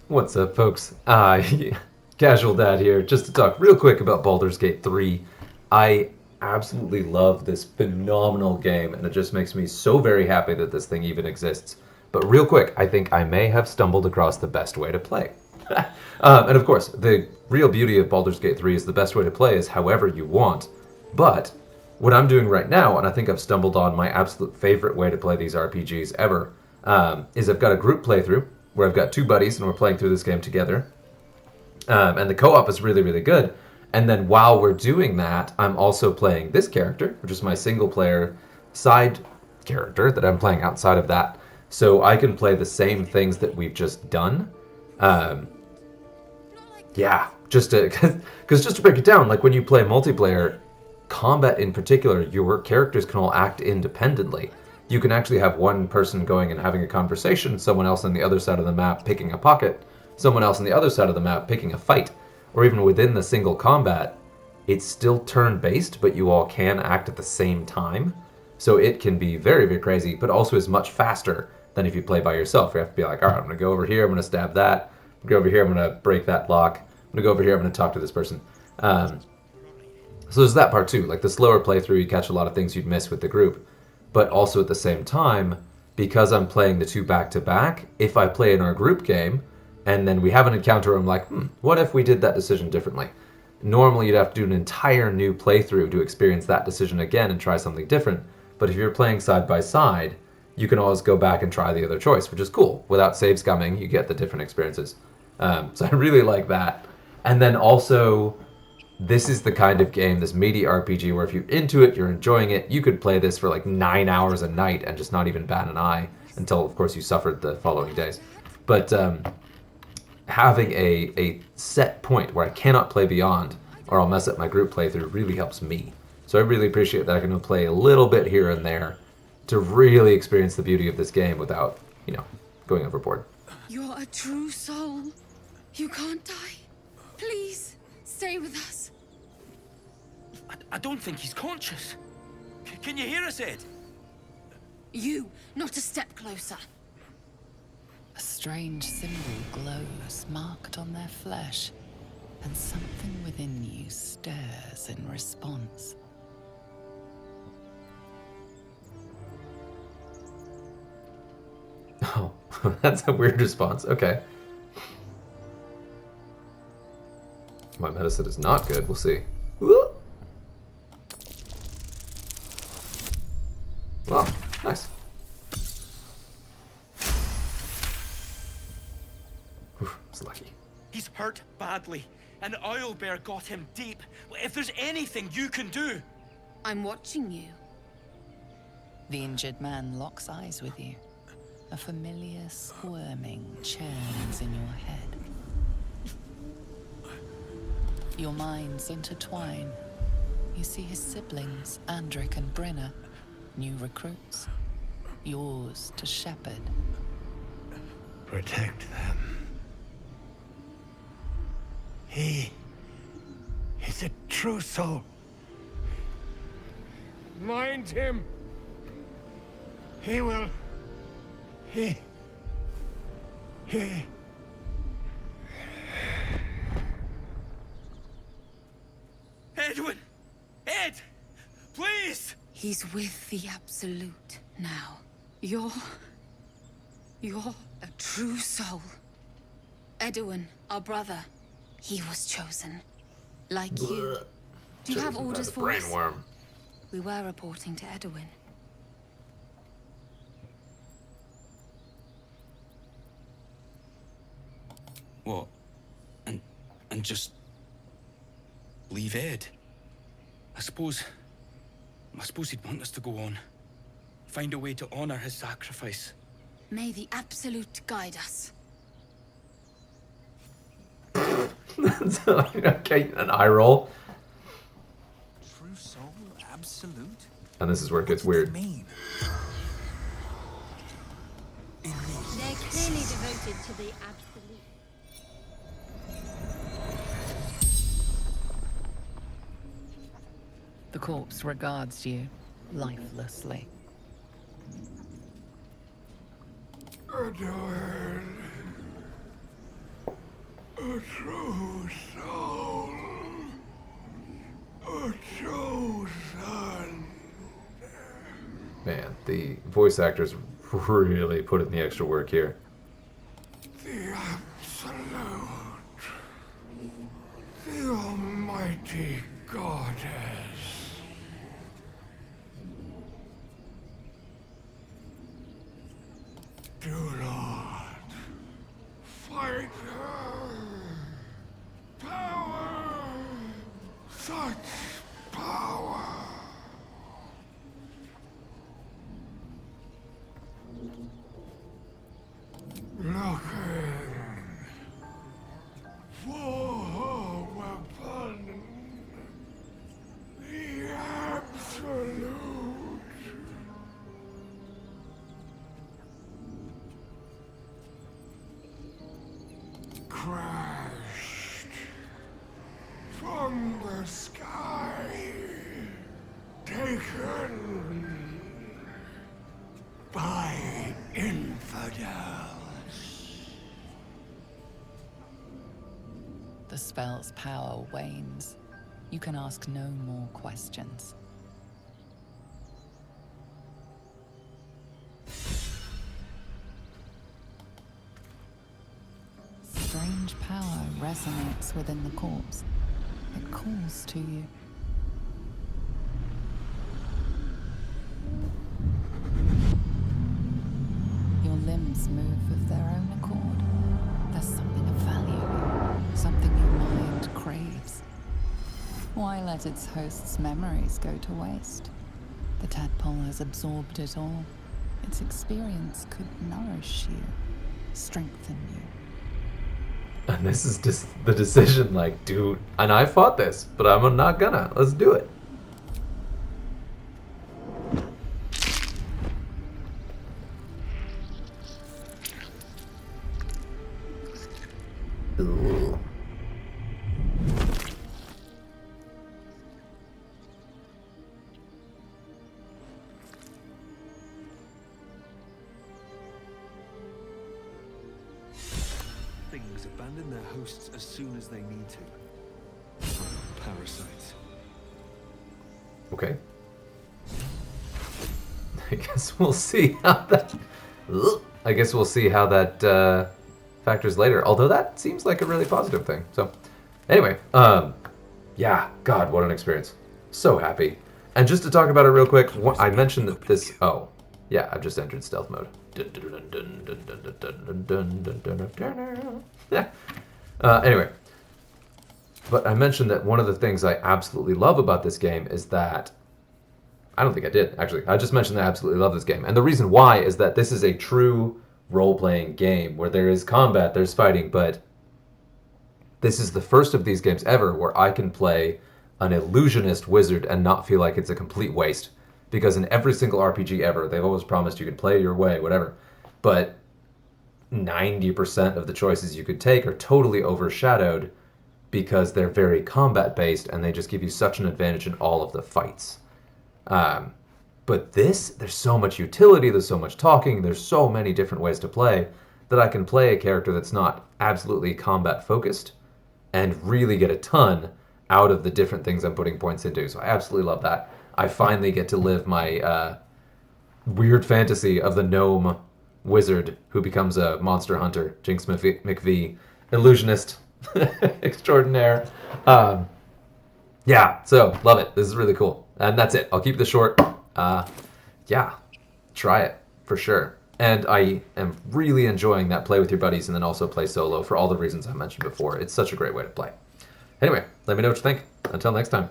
What's up, folks? Casual Dad here, just to talk real quick about Baldur's Gate 3. I absolutely love this phenomenal game, and it just makes me so very happy that this thing even exists. But real quick, I think I may have stumbled across the best way to play. And of course, the real beauty of Baldur's Gate 3 is the best way to play is however you want. But what I'm doing right now, and I think I've stumbled on my absolute favorite way to play these RPGs ever, is I've got a group playthrough where I've got two buddies and we're playing through this game together. And the co-op is really, really good. And then while we're doing that, I'm also playing this character, which is my single player side character that I'm playing outside of that. So I can play the same things that we've just done. Um, yeah, just to, because just to break it down, like when you play multiplayer, combat in particular, your characters can all act independently. You can actually have one person going and having a conversation, someone else on the other side of the map picking a pocket, someone else on the other side of the map picking a fight, or even within the single combat, it's still turn based, but you all can act at the same time. So it can be very, very crazy, but also is much faster than if you play by yourself. You have to be like, all right, I'm going to go over here, I'm going to stab that. I'm going to go over here, I'm going to break that lock. I'm going to go over here, I'm going to talk to this person. So there's that part too. Like the slower playthrough, you catch a lot of things you'd miss with the group. But also at the same time, because I'm playing the two back to back, if I play in our group game and then we have an encounter where I'm like, what if we did that decision differently? Normally you'd have to do an entire new playthrough to experience that decision again and try something different. But if you're playing side by side, you can always go back and try the other choice, which is cool. Without save scumming, you get the different experiences. So I really like that. And then also, this is the kind of game, this meaty RPG, where if you're into it, you're enjoying it, you could play this for like 9 hours a night and just not even bat an eye until, of course, you suffered the following days. But having a set point where I cannot play beyond or I'll mess up my group playthrough really helps me. So I really appreciate that I can play a little bit here and there to really experience the beauty of this game without, going overboard. You're a true soul. You can't die. Please, stay with us. I don't think he's conscious. Can you hear us, Ed? You, not a step closer. A strange symbol glows, marked on their flesh, and something within you stirs in response. Oh, that's a weird response. Okay. My medicine is not good. We'll see. Wow, nice. It's lucky. He's hurt badly, and Owlbear got him deep. If there's anything you can do... I'm watching you. The injured man locks eyes with you. A familiar squirming churns in your head. Your minds intertwine. You see his siblings, Andric and Brenna, new recruits, yours to shepherd. Protect them. He is a true soul. Mind him. He will. He. Edwin! Ed! Please! He's with the Absolute now. You're a true soul. Edwin, our brother, he was chosen. Like you. Do you have orders for us? Brainworm. We were reporting to Edwin. What? And just... leave Ed? I suppose he'd want us to go on. Find a way to honor his sacrifice. May the Absolute guide us. Okay, an eye roll. True soul, absolute? And this is where it gets weird. Mean? They're clearly devoted to the absolute. The corpse regards you lifelessly. A true soul. A chosen. Man, the voice actors really put in the extra work here. The absolute. The almighty goddess. Do not fight her. Power. Such power. Looking for her weapon. The absolute. Crashed from the sky. Taken by infidels. The spell's power wanes. You can ask no more questions. Strange power resonates within the corpse. It calls to you. Your limbs move of their own accord. There's something of value, something your mind craves. Why let its host's memories go to waste? The tadpole has absorbed it all. Its experience could nourish you, strengthen you. And this is just the decision, like, dude, and I fought this, but I'm not gonna. Let's do it. Ugh. Things abandon their hosts as soon as they need to. Parasites. Okay. I guess we'll see how that. Ugh. I guess we'll see how that factors later. Although that seems like a really positive thing. So, anyway, yeah, God, what an experience! So happy. And just to talk about it real quick, I mentioned that this. Oh, yeah, I've just entered stealth mode. Anyway, but I mentioned that one of the things I absolutely love about this game is that I don't think I did, actually. I just mentioned that I absolutely love this game. And the reason why is that this is a true role-playing game where there is combat, there's fighting, but this is the first of these games ever where I can play an illusionist wizard and not feel like it's a complete waste. Because in every single RPG ever, they've always promised you could play your way, whatever. But 90% of the choices you could take are totally overshadowed because they're very combat-based and they just give you such an advantage in all of the fights. But this, there's so much utility, there's so much talking, there's so many different ways to play that I can play a character that's not absolutely combat-focused and really get a ton out of the different things I'm putting points into. So I absolutely love that. I finally get to live my weird fantasy of the gnome wizard who becomes a monster hunter, Jinx McVie, illusionist extraordinaire. Yeah, so love it. This is really cool. And that's it. I'll keep this short. Yeah, try it for sure. And I am really enjoying that play with your buddies and then also play solo for all the reasons I mentioned before. It's such a great way to play. Anyway, let me know what you think. Until next time.